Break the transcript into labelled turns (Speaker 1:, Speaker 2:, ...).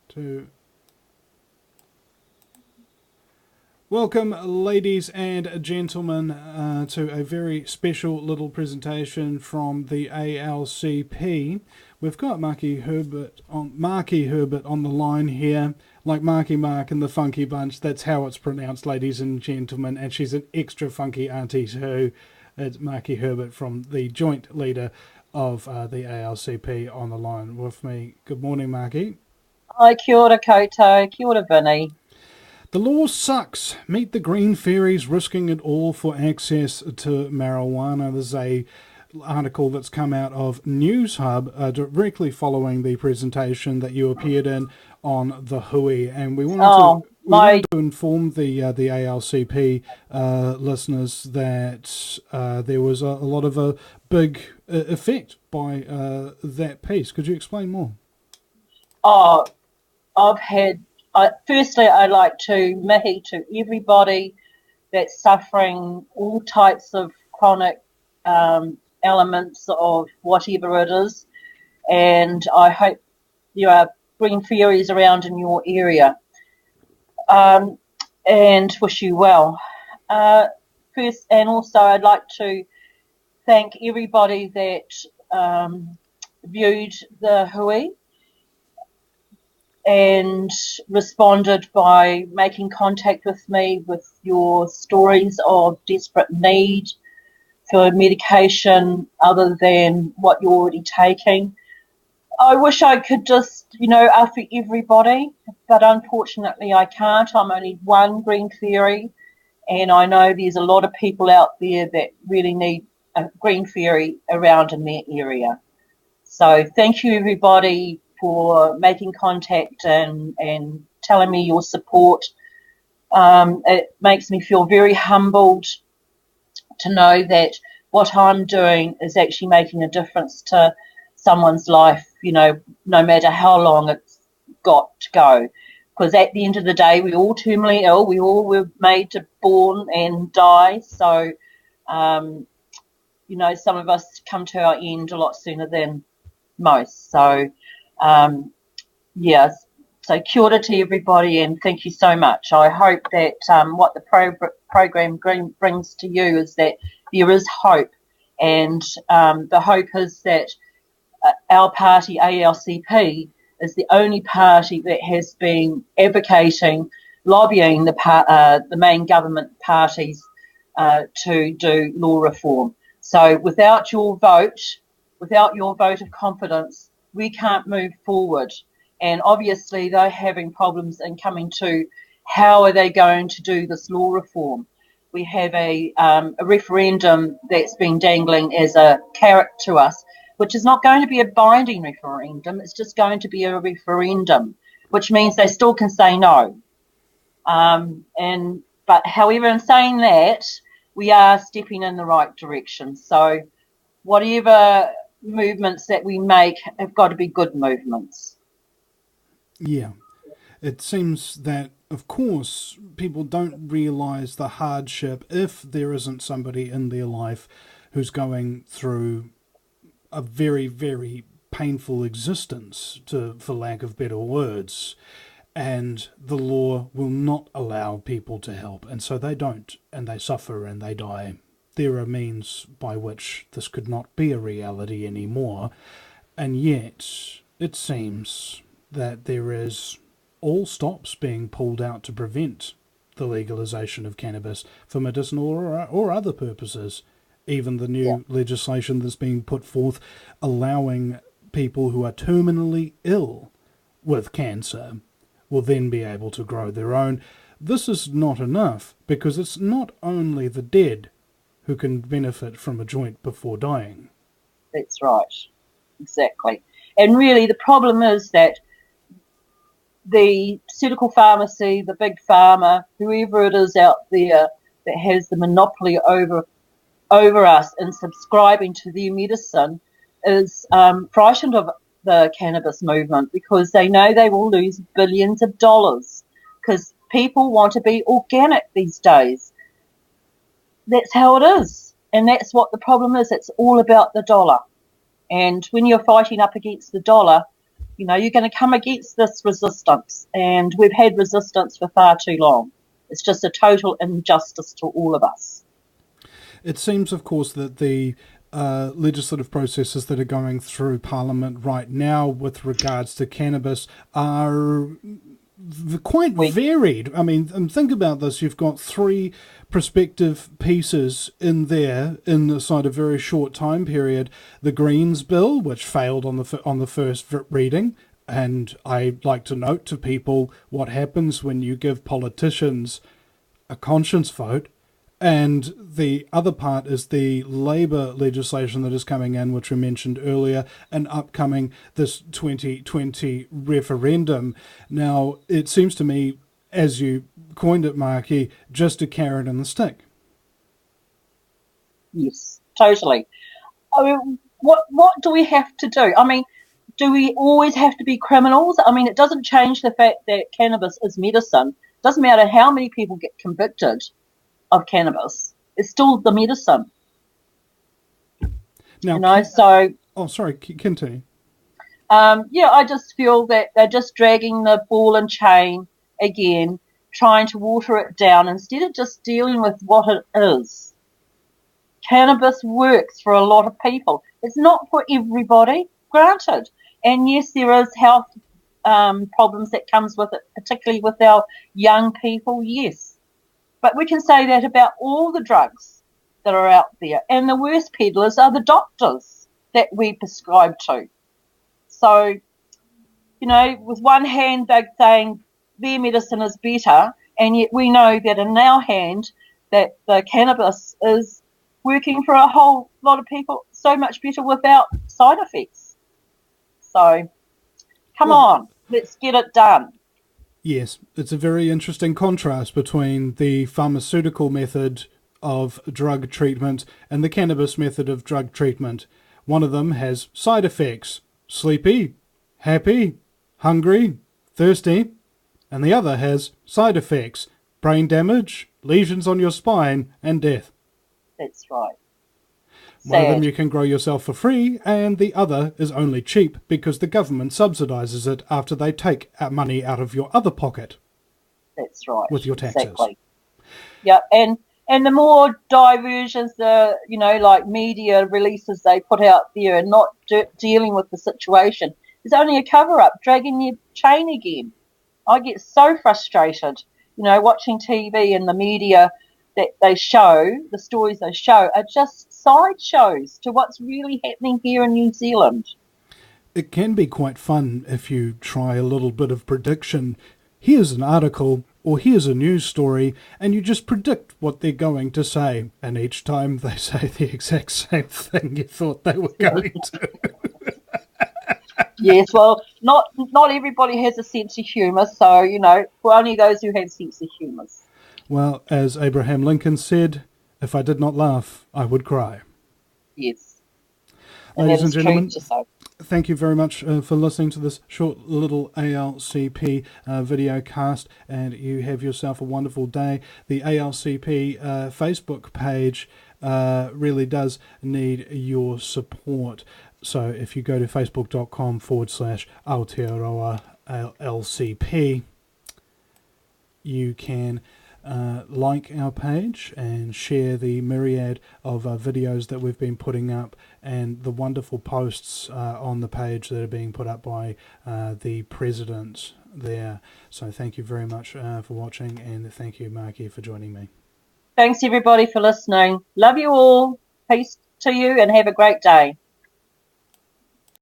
Speaker 1: Two. Welcome, ladies and gentlemen, to a very special little presentation from the ALCP. We've got Maki Herbert on the line here, like Marky Mark and the Funky Bunch. That's how it's pronounced, ladies and gentlemen. And she's an extra funky auntie too. It's Maki Herbert, from the joint leader of the ALCP, on the line with me. Good morning, Maki.
Speaker 2: Hi, kia ora koutou, kia ora Vinny.
Speaker 1: The law sucks. Meet the green fairies risking it all for access to marijuana. There's a article that's come out of News Hub directly following the presentation that you appeared in on the Hui, and we wanted to inform the ALCP listeners that there was a lot of a big effect by that piece. Could you explain more?
Speaker 2: Firstly, I'd like to mihi to everybody that's suffering all types of chronic elements of whatever it is, and I hope you are green fairies around in your area, and wish you well. First, and also I'd like to thank everybody that viewed the Hui and responded by making contact with me with your stories of desperate need for medication other than what you're already taking. I wish I could just, offer everybody, but unfortunately I can't. I'm only one green fairy, and I know there's a lot of people out there that really need a green fairy around in their area. So thank you, everybody, for making contact and telling me your support. It makes me feel very humbled to know that what I'm doing is actually making a difference to someone's life, no matter how long it's got to go. Because at the end of the day, we're all terminally ill. We all were made to born and die. So, some of us come to our end a lot sooner than most. So, so kia ora to everybody, and thank you so much. I hope that what the program brings to you is that there is hope, and the hope is that our party, ALCP, is the only party that has been advocating, lobbying the main government parties to do law reform. So without your vote of confidence, we can't move forward. And obviously they're having problems in coming to how are they going to do this law reform. We have a referendum that's been dangling as a carrot to us, which is not going to be a binding referendum. It's just going to be a referendum, which means they still can say no. But however, in saying that, we are stepping in the right direction. So whatever movements that we make have got to be good movements.
Speaker 1: Yeah. It seems that, of course, people don't realise the hardship if there isn't somebody in their life who's going through a very, very painful existence, for lack of better words, and the law will not allow people to help, and so they don't, and they suffer and they die. There are means by which this could not be a reality anymore, and yet it seems that there is all stops being pulled out to prevent the legalization of cannabis for medicinal or other purposes. Even the new legislation that's being put forth allowing people who are terminally ill with cancer will then be able to grow their own. This is not enough, because it's not only the dead who can benefit from a joint before dying.
Speaker 2: That's right. Exactly. And really the problem is that the pharmaceutical pharmacy, the big pharma, whoever it is out there that has the monopoly over us in subscribing to their medicine is frightened of the cannabis movement, because they know they will lose billions of dollars, because people want to be organic these days. That's how it is. And that's what the problem is. It's all about the dollar. And when you're fighting up against the dollar, You're going to come against this resistance, and we've had resistance for far too long. It's just a total injustice to all of us.
Speaker 1: It seems, of course, that the legislative processes that are going through Parliament right now with regards to cannabis are quite varied. I mean, think about this. You've got 3 prospective pieces in there inside a very short time period. The Greens bill, which failed on the first reading. And I like to note to people what happens when you give politicians a conscience vote. And the other part is the Labour legislation that is coming in, which we mentioned earlier, and upcoming this 2020 referendum. Now, it seems to me, as you coined it, Maki, just a carrot and the stick.
Speaker 2: Yes, totally. I mean, what do we have to do? I mean, do we always have to be criminals? I mean, it doesn't change the fact that cannabis is medicine. It doesn't matter how many people get convicted of cannabis. It's still the medicine.
Speaker 1: Now,
Speaker 2: so...
Speaker 1: Oh, sorry, continue.
Speaker 2: I just feel that they're just dragging the ball and chain again, trying to water it down instead of just dealing with what it is. Cannabis works for a lot of people. It's not for everybody, granted. And yes, there is health problems that comes with it, particularly with our young people, yes. But we can say that about all the drugs that are out there. And the worst peddlers are the doctors that we prescribe to. So, with one hand they're saying their medicine is better, and yet we know that in our hand that the cannabis is working for a whole lot of people so much better without side effects. So, come on, let's get it done.
Speaker 1: Yes, it's a very interesting contrast between the pharmaceutical method of drug treatment and the cannabis method of drug treatment. One of them has side effects: sleepy, happy, hungry, thirsty. And the other has side effects: brain damage, lesions on your spine, and death.
Speaker 2: That's right.
Speaker 1: One of them you can grow yourself for free, and the other is only cheap because the government subsidises it after they take money out of your other pocket.
Speaker 2: That's right.
Speaker 1: With your taxes.
Speaker 2: Exactly. Yeah, and the more diversions, like media releases they put out there and not dealing with the situation, it's only a cover-up, dragging your chain again. I get so frustrated, watching TV and the media that they show, the stories they show, are just sideshows to what's really happening here in New Zealand.
Speaker 1: It can be quite fun if you try a little bit of prediction. Here's an article, or here's a news story, and you just predict what they're going to say. And each time they say the exact same thing you thought they were going to.
Speaker 2: Yes, well, not everybody has a sense of humour, so, for only those who have sense of humour.
Speaker 1: Well, as Abraham Lincoln said, if I did not laugh, I would cry.
Speaker 2: Yes.
Speaker 1: Ladies and gentlemen, thank you very much for listening to this short little ALCP video cast, and you have yourself a wonderful day. The ALCP Facebook page really does need your support. So if you go to facebook.com/Aotearoa LCP, you can like our page and share the myriad of videos that we've been putting up and the wonderful posts on the page that are being put up by the president there. So thank you very much for watching, and thank you, Maki, for joining me.
Speaker 2: Thanks everybody for listening. Love you all. Peace to you and have a great day.